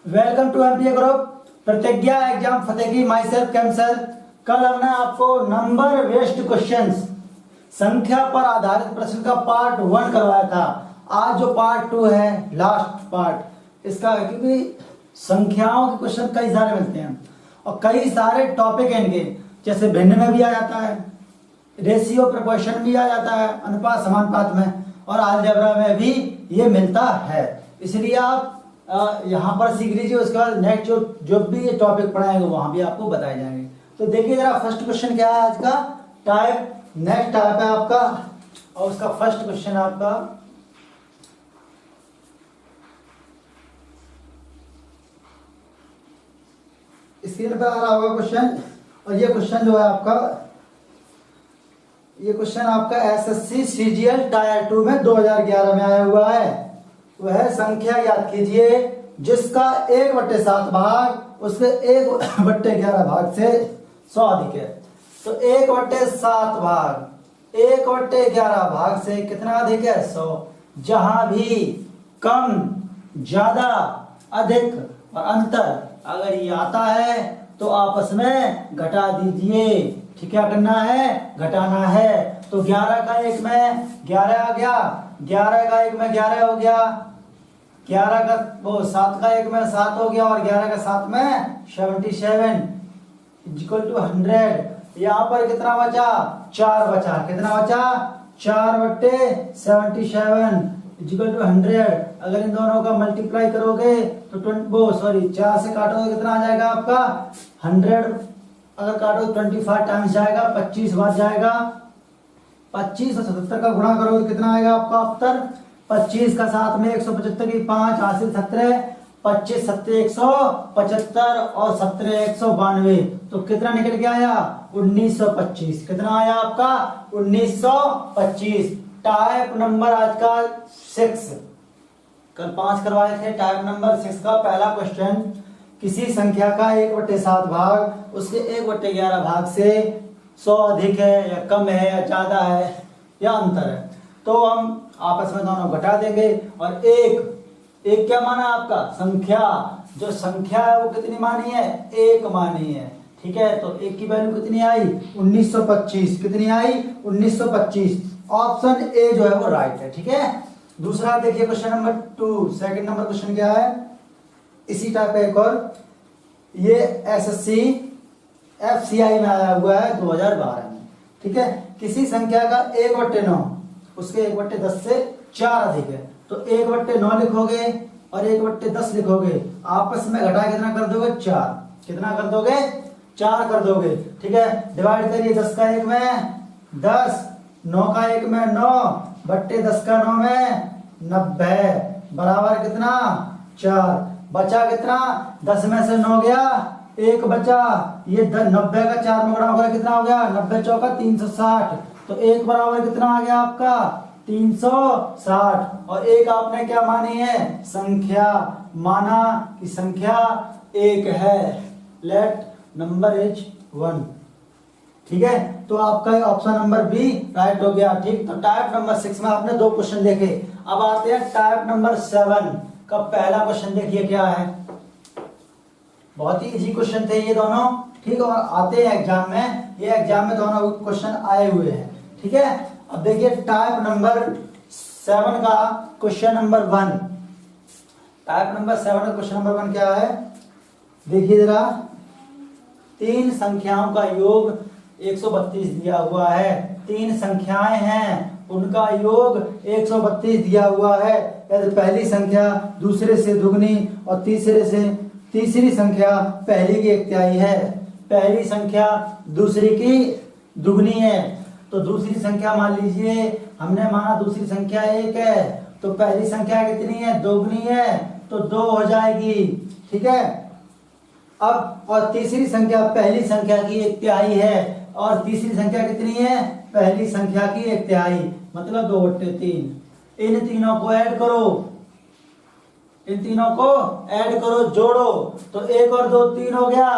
Welcome to MPA group. प्रतिज्ञा exam फतेह की माई सेल्फ कैंसर। कल हमने आपको नंबर बेस्ड क्वेश्चंस संख्या पर आधारित प्रश्न का पार्ट 1 करवाया था। आज जो पार्ट 2 है, लास्ट पार्ट इसका, क्योंकि संख्याओं के क्वेश्चन कई सारे मिलते हैं और कई सारे टॉपिक हैं इनके, जैसे भिन्न में भी आ जाता है, रेशियो प्रोपोर्शन भी आ जाता है, अनुपात समानुपात में, और अलजेब्रा में भी ये मिलता है। इसलिए आप यहाँ पर सीख लीजिए, उसके बाद नेक्स्ट जो भी ये टॉपिक पढ़ाएंगे वहां भी आपको बताए जाएंगे। तो देखिए जरा फर्स्ट क्वेश्चन क्या है आज का। टाइप नेक्स्ट टाइप है आपका, और उसका फर्स्ट क्वेश्चन आपका स्क्रीन पर आ रहा होगा क्वेश्चन। और ये क्वेश्चन जो है आपका, ये क्वेश्चन आपका एसएससी सीजीएल टायर 2 में 2011 में आया हुआ है। वह संख्या याद कीजिए जिसका 1/7 भाग उसके 1/11 भाग से 100 अधिक है। तो 1/7 भाग 1/11 भाग से कितना अधिक है? 100। जहां भी कम, ज्यादा, अधिक और अंतर अगर ये आता है तो आपस में घटा दीजिए। ठीक, क्या करना है? घटाना है। तो 11 का 1 में 11 आ गया, 11 का 1 में 11 हो गया, 11 का 7 का 1 में 7 हो गया, और 11 का 7 में 77 इक्वल टू 100। यहाँ पर कितना बचा? 4 बचा। कितना बचा? 4/77 इक्वल टू 100। अगर इन दोनों का मल्टीप्लाई करोगे तो 4 से काटोगे कितना आ जाएगा आपका? 100। अगर काटो 25 टाइम्स जाएगा, 25 बार जाएगा। 25 और 77 का गुणा करोगे तो कितना आएगा आपका उत्तर? 25 का 7 में 175 की 5 हासिल 17, 25 7 175 और 17 192। तो कितना निकल के आया? 1925। कितना आया आपका? 1925। टाइप नंबर आज का 6, कल 5 करवाए थे। टाइप नंबर 6 का पहला क्वेश्चन, किसी संख्या का 1/7 भाग उसके 1/11 भाग से 100 अधिक है या कम है या ज्यादा है या अंतर है। तो हम आपस में दोनों घटा देंगे। और एक क्या माना आपका? संख्या। जो संख्या है वो कितनी मानी है? 1 मानी है। ठीक है, तो 1 की वैल्यू कितनी आई? 1925। कितनी आई? 1925। ऑप्शन ए जो है वो राइट है। ठीक है। दूसरा देखिए question number 2, second number question क्या है? इसी टाइप का एक और, ये एसएससी एफसीआई में आया हुआ है 2012 में। ठीक है, किसी संख्या का 1/9 उसके 1/10 से 4 अधिक है। तो 1/9 लिखोगे और 1/10 लिखोगे, आपस में घटा कितना कर दोगे? 4। कितना कर दोगे? 4 कर दोगे। ठीक है, डिवाइड करिए। 10 का 1 में 10, 9 का 1 में 9, बट्टे 10 का 9 में 90 बराबर कितना? 4। बचा कितना? 10 में से 9 गया, 1 बचा। ये 90 का 4 में गुणा होगा, कितना हो गया? 90 चौका 360। तो 1 बराबर कितना आ गया आपका? 360। और 1 आपने क्या मानी है? संख्या। माना कि संख्या 1 है। Let number is 1। ठीक है, तो आपका ऑप्शन नंबर बी राइट हो गया। ठीक, तो टाइप नंबर 6 में आपने 2 क्वेश्चन देखे। अब आते हैं टाइप नंबर 7 का पहला क्वेश्चन। देखिए क्या है, बहुत ही इजी क्वेश्चन थे ये दोनों। ठीक, और आते हैं एग्जाम में, ये एग्जाम में दोनों क्वेश्चन आए हुए हैं। ठीक है, अब देखिए टाइप नंबर 7 का क्वेश्चन नंबर 1। टाइप नंबर 7 का क्वेश्चन नंबर 1 क्या है? देखिए जरा, 3 संख्याओं का योग 132 दिया हुआ है। 3 संख्याएं हैं, उनका योग 132 दिया हुआ है। यदि पहली संख्या दूसरे से दुगनी और तीसरी संख्या पहली की 1/3 है, पहली संख्या दूसरी की दुगनी है, तो दूसरी संख्या मान लीजिए, हमने माना दूसरी संख्या 1 है, तो पहली संख्या कितनी है? दोगुनी है, तो 2 हो जाएगी। ठीक है, अब और तीसरी संख्या पहली संख्या की 1/3 है, और तीसरी संख्या कितनी है? पहली संख्या की 1/3, मतलब 2/3। इन तीनों को ऐड करो, इन तीनों को ऐड करो, जोड़ो, तो 1 और 2 3 हो गया।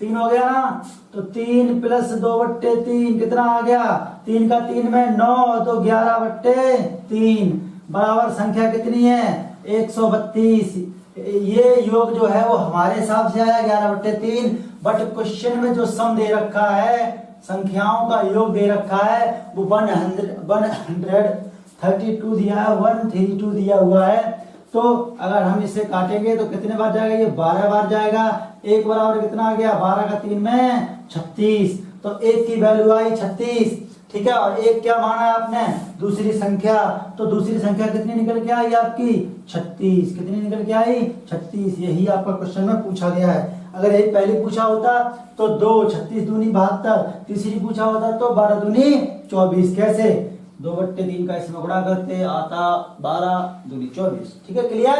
3 हो गया ना, तो 3 प्लस 2/3 कितना आ गया? 3 का 3 में 9, तो 11/3 बराबर संख्या कितनी है? 132। ये योग जो है वो हमारे हिसाब से आया 11/3, बट क्वेश्चन में जो सम दे रखा है, संख्याओं का योग दे रखा है, वो 132 दिया है, 132 दिया हुआ है। तो अगर हम इसे काटेंगे तो कितने बार जाएगा, ये 12 बार जाएगा। एक बराबर कितना आ गया, 12 का 3 में 36, तो एक की वैल्यू आई 36, ठीक है। और एक क्या माना है आपने, दूसरी संख्या, तो दूसरी संख्या कितनी निकल के आई आपकी 36, कितनी निकल के आई 36। यही आपका क्वेश्चन में पूछा गया है। अगर एक पहले पूछा होता तो 2, 36 दूनी 72, तीसरी पूछा होता तो 12 दूनी 24, कैसे 2/3 का इसमें गुणा करते आता 12 दूनी 24, ठीक है। क्लियर,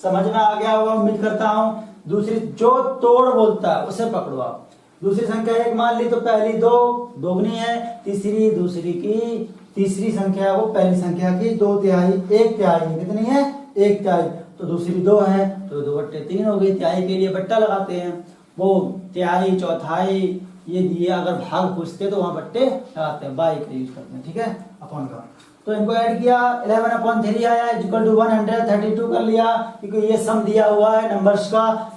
समझ में आ गया होगा उम्मीद करता हूँ। दूसरी जो तोड़ बोलता है उसे पकड़ो आप। दूसरी संख्या एक मान ली तो पहली 2 दोगुनी है, तीसरी दूसरी की तीसरी संख्या वो पहली संख्या की 2/3, 1/3 कितनी है 1/3, तो दूसरी 2 है तो 2/3 हो गई। तिहाई के लिए बट्टा लगाते हैं, वो तिहाई चौथाई ये दिए, अगर भाग पूछते तो वहां बट्टे लगाते हैं, बाई का यूज करते हैं, ठीक है, अपॉन का। तो इनको ऐड किया 11/3 आया इक्वल टू 132 कर लिया, क्योंकि ये सम दिया हुआ है नंबर्स का।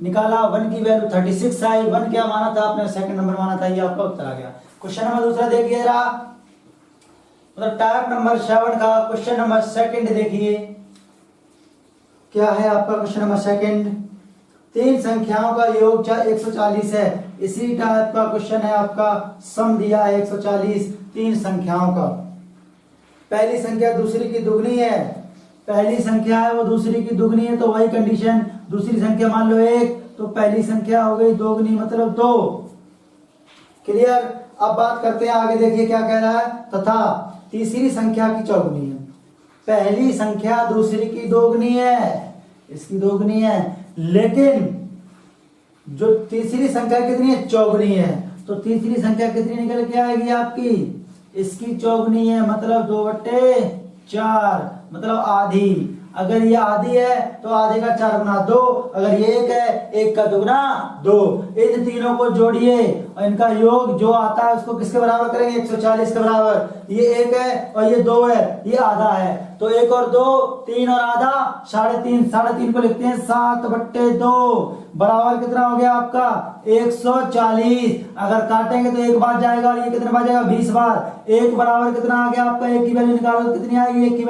निकाला 1 की वैल्यू 36 आई, 1 क्या माना था आपने, सेकंड नंबर माना था, ये आपका उत्तर आ गया। क्वेश्चन नंबर दूसरा देखिए रहा, मतलब टाइप नंबर 7 का क्वेश्चन नंबर सेकंड देखिए क्या है आपका। क्वेश्चन नंबर सेकंड, 3 संख्याओं का योग 140 है, इसी टाइप का क्वेश्चन है आपका। सम दिया है 140 3 संख्याओं का। पहली संख्या दूसरी की दुगनी है, पहली संख्या है वो दूसरी की दुगनी है, तो वही कंडीशन, दूसरी संख्या मान लो 1 तो पहली संख्या हो गई दोगुनी मतलब 2। क्लियर, अब बात करते हैं आगे, देखिए क्या कह रहा है, तथा तीसरी संख्या की चौगुनी है। पहली संख्या दूसरी की दोगुनी है, इसकी दोगुनी है, लेकिन जो तीसरी संख्या कितनी है चौगुनी है, तो तीसरी संख्या कितनी निकल के आएगी आपकी, इसकी चौगुनी है, मतलब 2/4 मतलब आधी। अगर ये आधी है तो आधे का 4 गुना 2, अगर ये 1 है 1 का 2 गुना 2। इन तीनों को जोड़िए और इनका योग जो आता है उसको किसके बराबर करेंगे, 140 के बराबर। ये 1 है और ये 2 है, ये आधा है, तो 1 और 2 3 और आधा 3.5, 3.5 को लिखते हैं 7/2 बराबर कितना हो गया आपका 140। अगर काटेंगे तो 1 बार जाएगा और ये कितने बार जाएगा 20 बार। 1 बराबर कितना आ गया आपका, 1 की वैल्यू निकालो कितनी आएगी, 1 की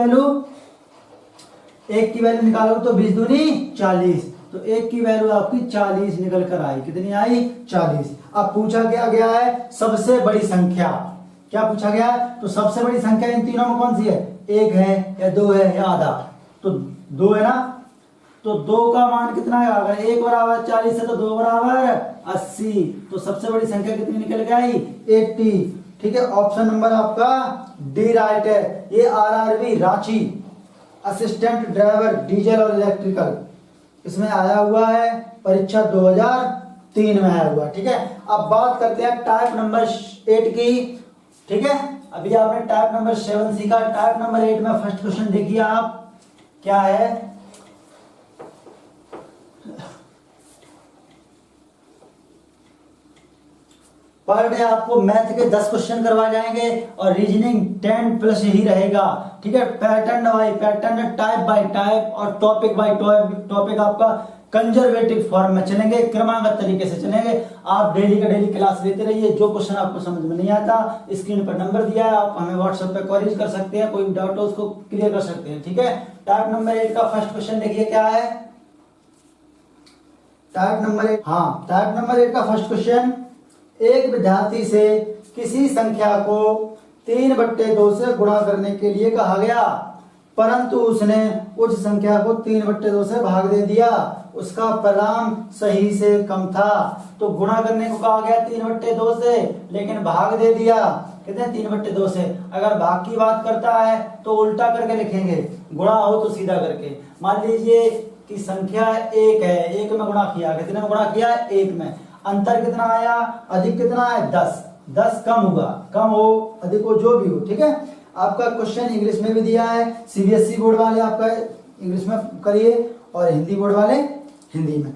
वैल्यू निकालो तो 20 दूनी 40, तो 1 की वैल्यू आपकी 40 निकल कर आई, कितनी आई 40। अब पूछा गया है सबसे बड़ी संख्या, क्या पूछा गया है, तो सबसे बड़ी संख्या इन तीनों में कौन सी है, 1 है या 2 है या आधा, तो 2 है ना, तो 2 का मान कितना है, अगर 1 बराबर 40 है तो 2 बराबर 80, तो सबसे बड़ी संख्या कितनी निकल के आई 80, ठीक है। ऑप्शन नंबर आपका डी राइट है। ये RRB Ranchi assistant driver diesel और इलेक्ट्रिकल इसमें आया हुआ है, परीक्षा 2003 में आया हुआ, ठीक है। अब बात करते हैं टाइप नंबर 8 की, ठीक है। अभी आपने टाइप नंबर 7 सीखा, टाइप नंबर 8 में फर्स्ट क्वेश्चन देखिए आप क्या है। पर डे आपको मैथ के 10 क्वेश्चन करवाए जाएंगे और रीजनिंग 10+ ही रहेगा, ठीक है। Pattern bye pattern, type bye type और टॉपिक बाय टॉपिक आपका कंजर्वेटिव फॉर्म में चलेंगे, क्रमागत तरीके से चलेंगे। आप डेली का डेली क्लास लेते रहिए। जो क्वेश्चन आपको समझ में नहीं आता स्क्रीन पर नंबर दिया है, आप हमें व्हाट्सएप पे क्वेरीज कर सकते हैं, कोई डाउट हो उसको क्लियर कर सकते हैं, ठीक है। टाइप नंबर 8 का फर्स्ट क्वेश्चन देखिए क्या है। टाइप नंबर 8, हाँ टाइप नंबर 8 का फर्स्ट क्वेश्चन, एक विद्यार्थी से किसी संख्या को 3/2 से गुणा करने के लिए कहा गया, परंतु उसने उस संख्या को 3/2 से भाग दे दिया, उसका परिणाम सही से कम था। तो गुणा करने को कहा गया 3/2 से, लेकिन भाग दे दिया कहते हैं 3/2 से। अगर भाग की बात करता है तो उल्टा करके लिखेंगे, गुणा हो तो सीधा करके। मान लीजिए कि संख्या 1 है, 1 में गुणा किया, कितने में गुणा किया 1 में, अंतर कितना आया, अधिक कितना है 10 कम होगा, कम हो अधिक हो जो भी हो, ठीक है। आपका क्वेश्चन इंग्लिश में भी दिया है, सीबीएसई बोर्ड वाले आपका इंग्लिश में करिए और हिंदी बोर्ड वाले हिंदी में।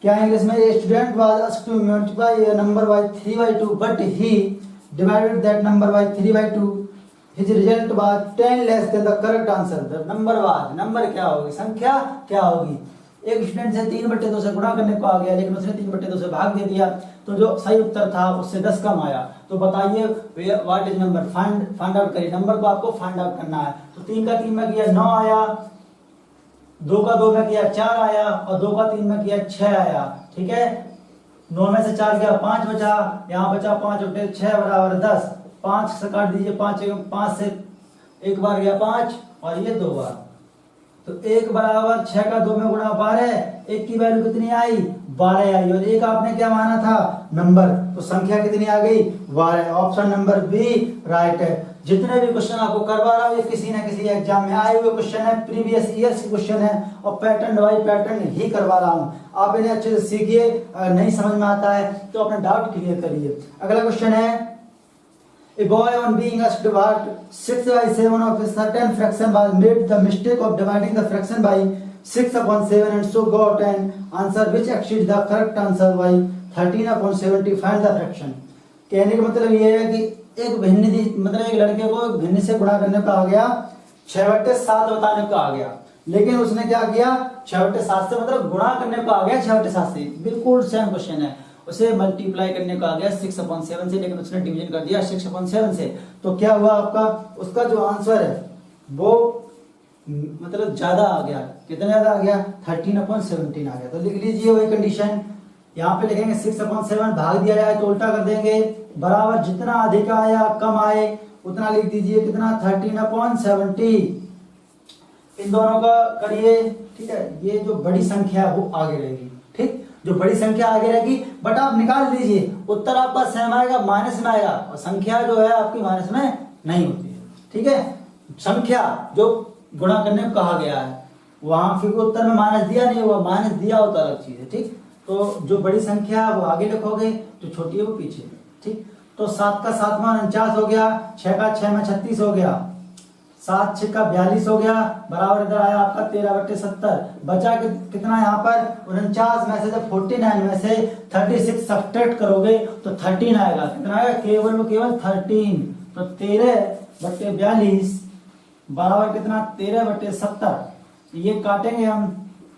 क्या इंग्लिश में, a student was asked to multiply A number by 3/2 but he divided that number by 3/2, his result was 10 less than the correct answer. The number was, number क्या होगी, संख्या क्या होगी, एक स्टूडेंट से 3/2 से गुणा करने को आ गया, लेकिन उसने 3/2 से भाग दे दिया, तो जो सही उत्तर था उससे 10 कम आया। तो बताइए what is number, find out करिए, नंबर को आपको फाइंड आउट करना है। तो 3 का 3 में किया 9 आया, 2 का 2 में किया 4 आया, और 2 का 3 में किया 6 आया। ठीक है, 9 में से 4 गया 5 बचा, यहाँ बचा 5 उल्टे 6 बराबर 10। 5 से काट दीजिए, 5 से एक बार गया 5 और ये 2 बार, तो 1 बराबर 6 का 2 में गुणा 12, 1 की वैल्यू कितनी आई 12 आई, और 1 आपने क्या माना था नंबर, तो संख्या कितनी आ गई 12। ऑप्शन नंबर बी राइट है। जितने भी क्वेश्चन आपको करवा रहा हूँ ये किसी न किसी एग्जाम में आए हुए क्वेश्चन है, प्रीवियस ईयर्स के क्वेश्चन है, और पैटर्न बाई पैटर्न ही करवा रहा हूँ। आप इन्हें अच्छे से सीखिए, अगर नहीं समझ में आता है तो अपना डाउट क्लियर करिए। अगला क्वेश्चन है, A boy on being asked what 6/7 of a certain fraction was made the mistake of dividing the fraction by 6/7 and so got an answer which exceeds the correct answer by 13/70. Find the fraction। कहने का मतलब ये है कि एक भिन्न मतलब एक लड़के को एक भिन्न से गुणा करने को आ गया, 6/7 बताने को आ गया, लेकिन उसने क्या किया 6/7 से मतलब गुणा करने को आ गया 6/7 से, बिल्कुल सेम क्वेश्चन है। उसे मल्टीप्लाई करने को आ गया 6/7 से, लेकिन उसने डिवीजन कर दिया 6/7 से, तो क्या हुआ आपका उसका जो आंसर है वो मतलब ज्यादा आ गया। कितना ज्यादा आ गया 13/17 आ गया। तो लिख लीजिए वही कंडीशन, यहाँ पे लिखेंगे 6/7 भाग दिया जाए तो उल्टा कर देंगे, बराबर जितना अधिक आया कम आए उतना लिख दीजिए, कितना 13/70। इन दोनों का करिए, ठीक है। ये जो बड़ी संख्या है वो आगे रहेगी, ठीक, जो बड़ी संख्या आगे रहेगी, बट आप निकाल दीजिए, उत्तर आपका सेम आएगा, माइनस में आएगा, और संख्या जो है आपकी माइनस में नहीं होती है, ठीक है। संख्या जो गुणा करने को कहा गया है वहां फिर उत्तर में माइनस दिया नहीं हुआ, माइनस दिया हो तो अलग चीज है, ठीक। तो जो बड़ी संख्या है वो आगे लिखोगे, जो छोटी है वो पीछे, ठीक। तो 7 का 7 में 49 हो गया, 6 का 6 में 36 हो गया, 7 6 का 42 हो गया, बराबर इधर आया आपका 13/70। बचा कितना यहाँ पर 49 में से, 49 में से 36 सब्ट्रैक्ट करोगे तो 13 आएगा। कितना आएगा केवल 13, तो 13/42 बराबर कितना 13/70। ये काटेंगे हम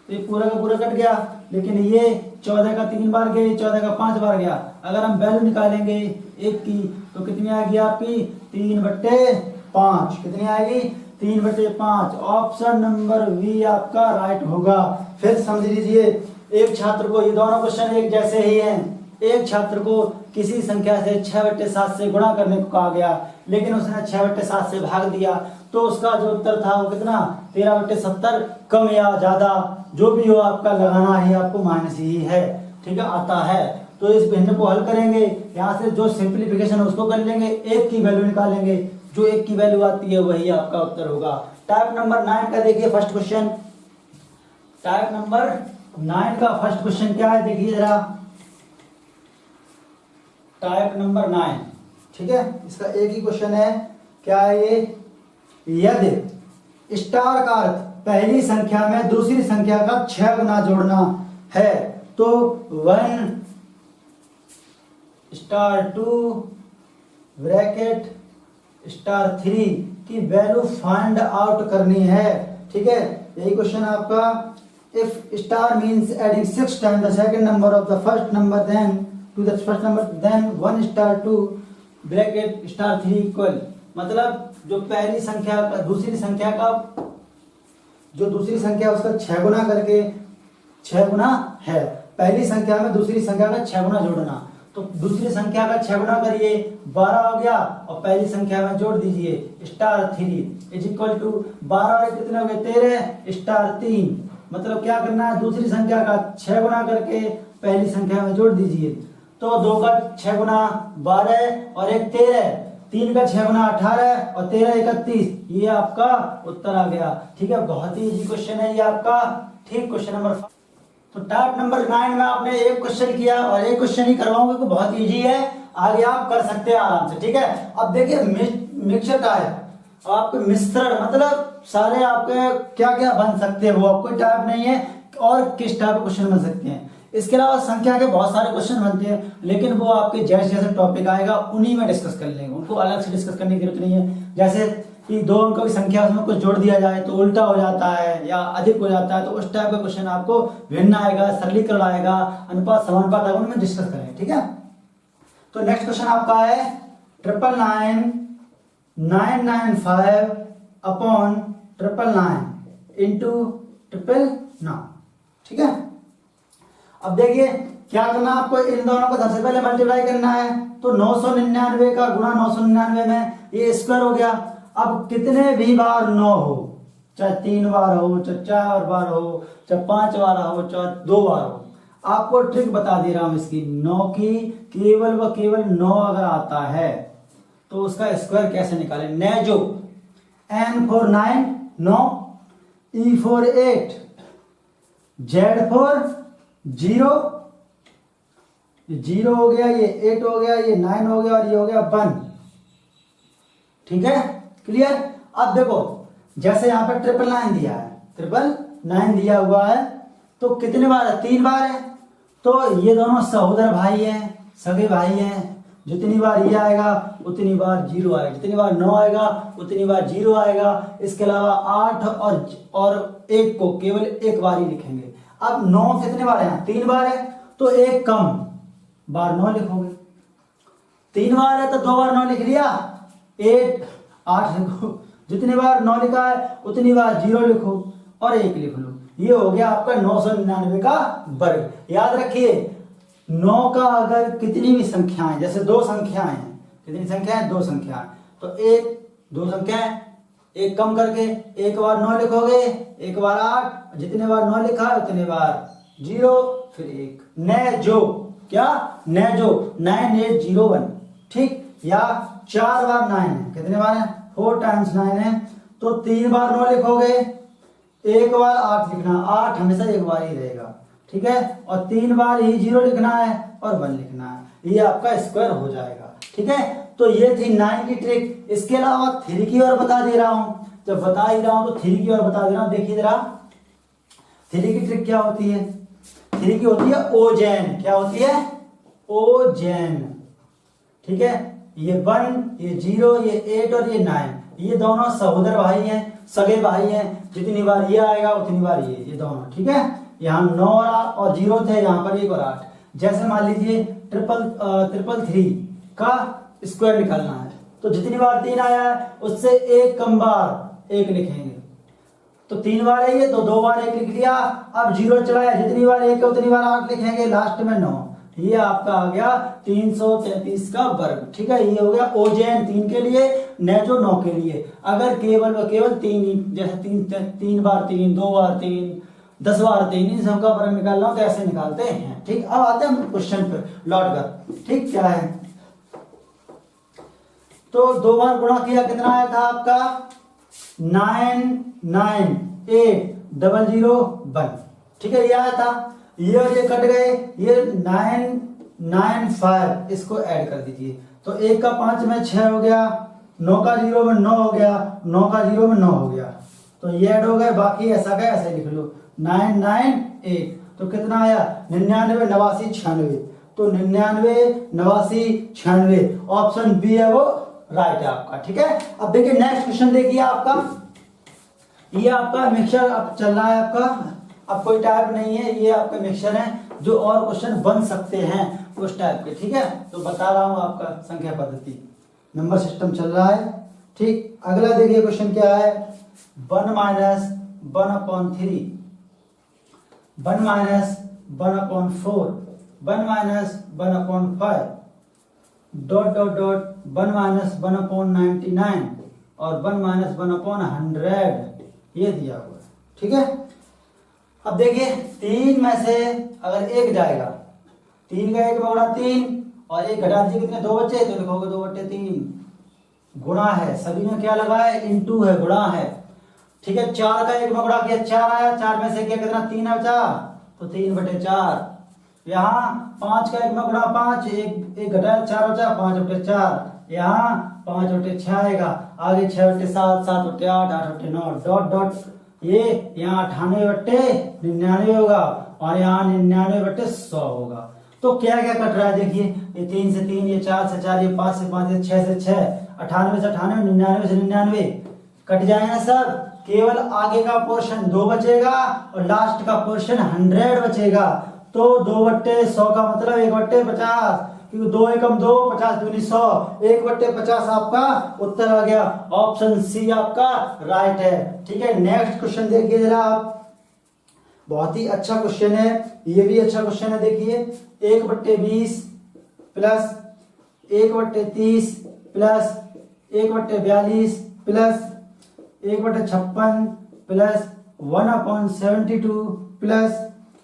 तो ये पूरा का पूरा कट गया, लेकिन ये 14 का 3 बार गया, 14 का 5 बार गया। अगर हम वैल्यू निकालेंगे 1 की तो कितनी आएगी आपकी 3/5। कितनी आएगी 3/5। ऑप्शन नंबर बी आपका राइट होगा। फिर समझ लीजिए, एक छात्र को, ये दोनों क्वेश्चन एक जैसे ही हैं, एक छात्र को किसी संख्या से 6/7 से गुणा करने को कहा गया, लेकिन उसने 6/7 से भाग दिया, तो उसका जो उत्तर था वो कितना 13/70, कम या ज्यादा जो भी हो आपका लगाना ही आपको माइनस ही है, ठीक है, आता है। तो इस भिन्न को हल करेंगे, यहाँ से जो सिंप्लीफिकेशन है उसको कर लेंगे, 1 की वैल्यू निकालेंगे, जो 1 की वैल्यू आती है वही आपका उत्तर होगा। टाइप नंबर 9 का देखिए फर्स्ट क्वेश्चन। टाइप नंबर 9 का फर्स्ट क्वेश्चन क्या है देखिए जरा, टाइप नंबर 9, ठीक है। इसका एक ही क्वेश्चन है, क्या है ये, यदि स्टार का अर्थ पहली संख्या में दूसरी संख्या का 6 गुना जोड़ना है तो 1 स्टार 2 ब्रैकेट स्टार 3 की वैल्यू फाइंड आउट करनी है, ठीक है। यही क्वेश्चन आपका। If star means adding 6 times the second number of the first number then to the first number then 1 star 2 bracket star 3 equal, मतलब जो पहली संख्या का दूसरी संख्या का, जो दूसरी संख्या उसका 6 गुना करके 6 गुना है, पहली संख्या में दूसरी संख्या का 6 गुना जोड़ना, तो दूसरी संख्या का 6 गुना करिए 12 हो गया, और पहली संख्या में जोड़ दीजिए स्टार 3 इज इक्वल टू 12 और कितने हो गए 13 स्टार 3, मतलब क्या करना है दूसरी संख्या का 6 गुना करके पहली संख्या में जोड़ दीजिए, तो 2 का 6 गुना 12 और 1 13, 3 का 6 गुना 18 और 13 31, ये आपका उत्तर आ गया, ठीक है। बहुत ही इजी क्वेश्चन है ये आपका, ठीक। क्वेश्चन नंबर 5, तो टाइप नंबर 9 में आपने एक क्वेश्चन किया और एक क्वेश्चन ही करवाऊंगा, तो बहुत इजी है, आगे आप कर सकते हैं आराम से, ठीक है। अब देखिए मिक्सचर टाइप, आपके मिश्रण मतलब सारे आपके क्या क्या बन सकते हैं, वो आपको टाइप नहीं है, और किस टाइप के क्वेश्चन बन सकते हैं। इसके अलावा संख्या के बहुत सारे क्वेश्चन बनते हैं, लेकिन वो आपके जैसे जैसे टॉपिक आएगा उन्हीं में डिस्कस कर लेंगे, उनको अलग से डिस्कस करने की जरूरत नहीं है। जैसे कि 2 अंकों की संख्या उसमें कुछ जोड़ दिया जाए तो उल्टा हो जाता है या अधिक हो जाता है, तो उस टाइप का क्वेश्चन आपको भिन्न आएगा, सरलीकरण आएगा, अनुपात समानुपात आएगा, उनमें डिस्कस करेंगे, ठीक है। तो नेक्स्ट क्वेश्चन आपका है 999,995 अपॉन 999 इंटू 999, ठीक है। अब देखिए क्या करना, आपको इन दोनों को सबसे पहले मल्टीप्लाई करना है। तो 999 का गुणा 999 में ये स्क्वायर हो गया। अब कितने भी बार 9 हो, चाहे 3 बार हो, चाहे 4 बार हो, चाहे 5 बार हो, चाहे 2 बार हो, आपको ट्रिक बता दे रहा हूं इसकी। 9 की केवल व केवल 9 अगर आता है तो उसका स्क्वायर कैसे निकालें। न जो N for 9 9, E for 8, Z for 0, 0 हो गया, ये 8 हो गया, ये 9 हो गया और ये हो गया 1, ठीक है, क्लियर। अब देखो जैसे यहाँ पर 999 दिया है, 999 दिया हुआ है, तो कितने बार है, 3 बार है। तो ये दोनों सहोदर भाई हैं, सगे भाई हैं, जितनी बार ये आएगा उतनी बार 0 आएगा, जितनी बार 9 आएगा उतनी बार 0 आएगा। इसके अलावा 8 और 1 को केवल एक बार ही लिखेंगे। अब 9 कितने बार है, 3 बार है, तो एक कम बार 9 लिखोगे। 3 बार है तो 2 बार 9 लिख लिया, 8 लिखो, जितनी बार 9 लिखा है उतनी बार 0 लिखो और 1 लिख लो। ये हो गया आपका 999 का वर्ग। याद रखिए 9 का अगर कितनी भी संख्याएं, जैसे 2 संख्याएं हैं, कितनी संख्याएं, 2 संख्याएं, तो 2 संख्याएं, एक कम करके एक बार 9 लिखोगे, एक बार 8, जितने बार 9 लिखा है उतने बार 0, फिर 1। न जो क्या, न जो 9801, ठीक, या 4 बार 9 है, कितने बार है, 4 टाइम्स 9 है, तो 3 बार 9 लिखोगे, एक बार 8 लिखना, 8 हमेशा एक बार ही रहेगा, ठीक है, और 3 बार ही 0 लिखना है और 1 लिखना है, ये आपका स्क्वायर हो जाएगा, ठीक है। तो ये थी 9 की ट्रिक। इसके अलावा 3 की और बता दे रहा हूं, जब बता ही रहा हूं तो 3 की और बता दे रहा हूं। देखिए जरा 3 की ट्रिक क्या होती है। 3 की होती है ओजेन। क्या होती है, ओजेन, ठीक है। ये 1, ये 0, ये 8 और ये 9, ये दोनों सहोदर भाई हैं, सगे भाई हैं, जितनी बार ये आएगा उतनी बार ये दोनों, ठीक है। यहाँ 9 और 0 थे, यहाँ पर 1 और 8। जैसे मान लीजिए 333 का स्क्वायर निकालना है, तो जितनी बार 3 आया है उससे एक कम बार 1 लिखेंगे। तो 3 बार है ये, तो 2 बार 1 लिख लिया। अब 0 चलाया, जितनी बार 1 है उतनी बार 8 लिखेंगे, लास्ट में 9। ये आपका आ गया 333 का वर्ग, ठीक है। ये हो गया ओजेन 3 के लिए, नेजो 9 के लिए। अगर केवल व केवल 3, जैसे 3 बार 3, 2 बार 3, 10 बार 3, इन सब का वर्ग निकालना हो तो ऐसे निकालते हैं, ठीक। अब आते हैं क्वेश्चन पे लौट कर, ठीक। क्या है, तो 2 बार गुणा किया, कितना आया था आपका 9980001, ठीक है, ये आया था। ये और ये कट गए, ये 995, इसको ऐड कर दीजिए, तो 1 का 5 में 6 हो गया, 9 का 0 में 9 हो गया, 9 का 0 में 9 हो गया, तो ये ऐड हो गए। बाकी ऐसा का ऐसे लिख लो 998, तो कितना आया 99, 89, 96, तो 99, 89, 96, ऑप्शन बी है वो राइट है आपका, ठीक है। अब देखिए नेक्स्ट क्वेश्चन देखिए आपका, ये आपका मिक्सचर अब चल रहा है आपका, अब कोई टाइप नहीं है, ये आपका मिक्सचर है जो और क्वेश्चन बन सकते हैं उस टाइप के, ठीक है। तो बता रहा हूं आपका संख्या पद्धति, नंबर सिस्टम चल रहा है, ठीक। अगला देखिए क्वेश्चन क्या है, 1 minus 1/3, 1 minus 1/4, 1 minus 1/5, dot dot dot 1 minus 1/99 और 1 माइनस 1/100, ये दिया हुआ है, ठीक है। अब देखिए 3 में से अगर 1 जाएगा, 3 का 1 में गुणा 3 और 1 घटा दीजिए, कितने 2 बचे, तो लिखोगे 2/3। गुणा है, सभी में क्या लगा है, इनटू है, गुणा है, ठीक है। 4 का 1 में गुणा किया, 4 आया, 4 में से किया कितना 3 बचा, तो 3/4। यहाँ 5 का 1 में गुणा 5, 1 घटाया 4 बचा, 5/4। यहाँ 5/6 आएगा, आगे 6/7, 7/8, 8/9, डॉट डॉट, ये यहाँ 98/99 होगा और यहाँ 99/100 होगा। तो क्या क्या कट रहा है देखिए, ये 3 से 3, ये 4 से 4, ये 5 से 5, ये 6 से 6, 98 से 98, 99 से 99, कट जाएगा सब, केवल आगे का पोर्शन 2 बचेगा और लास्ट का पोर्शन 100 बचेगा। तो 2/100 का मतलब 1/50, क्योंकि 2 एकम 2, 50 दूनी 100, 1/50 आपका उत्तर आ गया। ऑप्शन सी आपका राइट है। ठीक है, नेक्स्ट क्वेश्चन देखिए जरा आप, बहुत ही अच्छा क्वेश्चन है, ये भी अच्छा क्वेश्चन है। देखिए 1/20 plus 1/30 plus 1/42 plus 1/56 plus 1/72 plus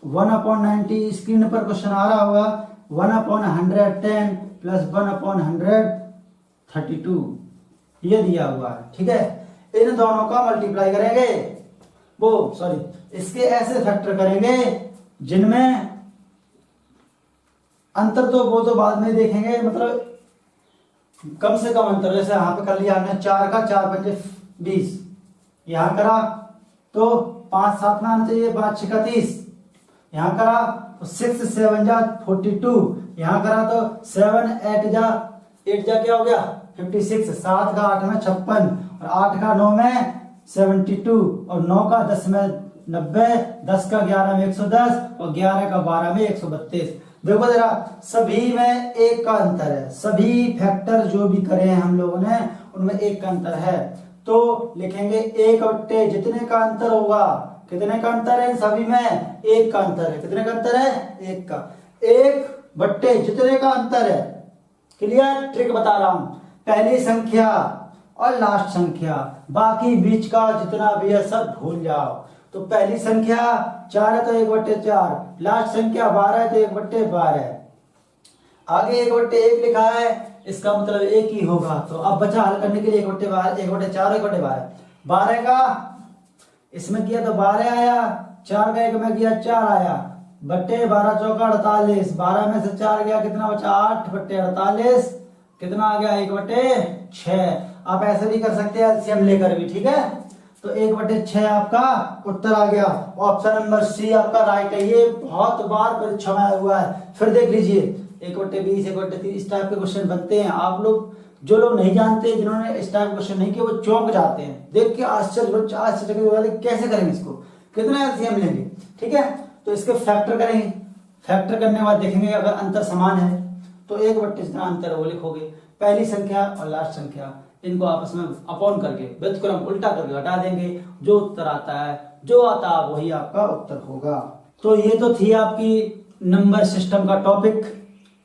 1/90, screen पर क्वेश्चन आ रहा होगा, 1/110 प्लस 1/132 ये दिया हुआ है। ठीक है, इन दोनों का मल्टीप्लाई करेंगे, वो सॉरी इसके ऐसे फैक्टर करेंगे जिनमें अंतर तो वो तो बाद में देखेंगे, मतलब कम से कम अंतर। जैसे यहाँ पे कर लिया हमने 4 का 4 पंजे 20, यहाँ करा तो 5 7 में आना चाहिए, 5 6 का 30, यहाँ करा तो 6 7 जा 42, यहाँ करा तो 7 8 जा क्या हो गया 56, 7 का 8 में 56 और 8 का 9 में 72 और 9 का 10 में 90, 10 का 11 में 110 और 11 का 12 में 132। देखो जरा, सभी में एक का अंतर है, सभी फैक्टर जो भी करे हैं हम लोगों ने उनमें एक का अंतर है। तो लिखेंगे 1/, जितने का अंतर होगा, कितने का अंतर है सभी में, एक का अंतर है। कितने का अंतर है, एक का। 1/, जितने का अंतर है। क्लियर, ट्रिक बता रहा हूं, पहली संख्या और लास्ट संख्या, बाकी बीच का जितना भी है सब भूल जाओ। तो पहली संख्या 4 है तो 1/4, लास्ट संख्या 12 है तो 1/12, आगे 1/1 लिखा है, इसका मतलब एक ही होगा। तो अब बचा हल करने के लिए 1/12, 1/4, 1/12, 12 का इसमें किया तो 12 आया, 4 का 1 में किया 4 आया, बट्टे 12 चौका 48, 12 में से 4 गया, कितना बचा 8/48, कितना आ गया 1/6। आप ऐसे भी कर सकते हैं एलसीएम लेकर भी। ठीक है, तो 1/6 आपका उत्तर आ गया। ऑप्शन नंबर सी आपका राइट है। ये बहुत बार परीक्षा में आया हुआ है। फिर देख लीजिए 1/20, 1/30 इस टाइप के क्वेश्चन बनते हैं। आप लोग जो लोग नहीं जानते, जिन्होंने इस टाइप क्वेश्चन नहीं किए, वो चौंक जाते हैं देख के, आश्चर्य कैसे करेंगे इसको, कितना एलसीएम लेंगे। ठीक है, तो इसके फैक्टर करेंगे, फैक्टर करने के बाद देखेंगे अगर अंतर समान है तो 1/, जितना अंतर है वो लिखोगे, पहली संख्या और लास्ट संख्या इनको आपस में अपॉन करके व्युत्क्रम उल्टा करके घटा देंगे, जो उत्तर आता है, जो आता है वही आपका उत्तर होगा। तो ये तो थी आपकी नंबर सिस्टम का टॉपिक।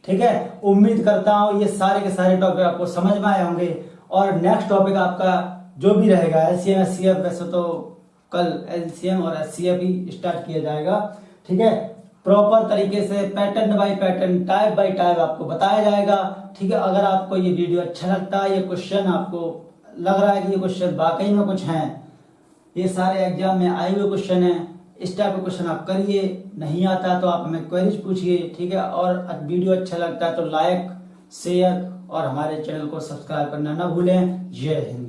ठीक है, उम्मीद करता हूं ये सारे के सारे टॉपिक आपको समझ में आए होंगे। और नेक्स्ट टॉपिक आपका जो भी रहेगा एलसीएम एचसीएफ, वैसे तो कल एलसीएम और एचसीएफ ही स्टार्ट किया जाएगा। ठीक है, प्रॉपर तरीके से pattern bye pattern, type bye type आपको बताया जाएगा। ठीक है, अगर आपको ये वीडियो अच्छा लगता है, ये क्वेश्चन आपको लग रहा है कि ये क्वेश्चन वाकई में कुछ हैं, ये सारे एग्जाम में आए हुए क्वेश्चन हैं, इस टाइप का क्वेश्चन आप करिए। नहीं आता तो आप हमें क्वेरीज पूछिए। ठीक है, और वीडियो अच्छा लगता है तो लाइक शेयर और हमारे चैनल को सब्सक्राइब करना ना भूलें। जय हिंद।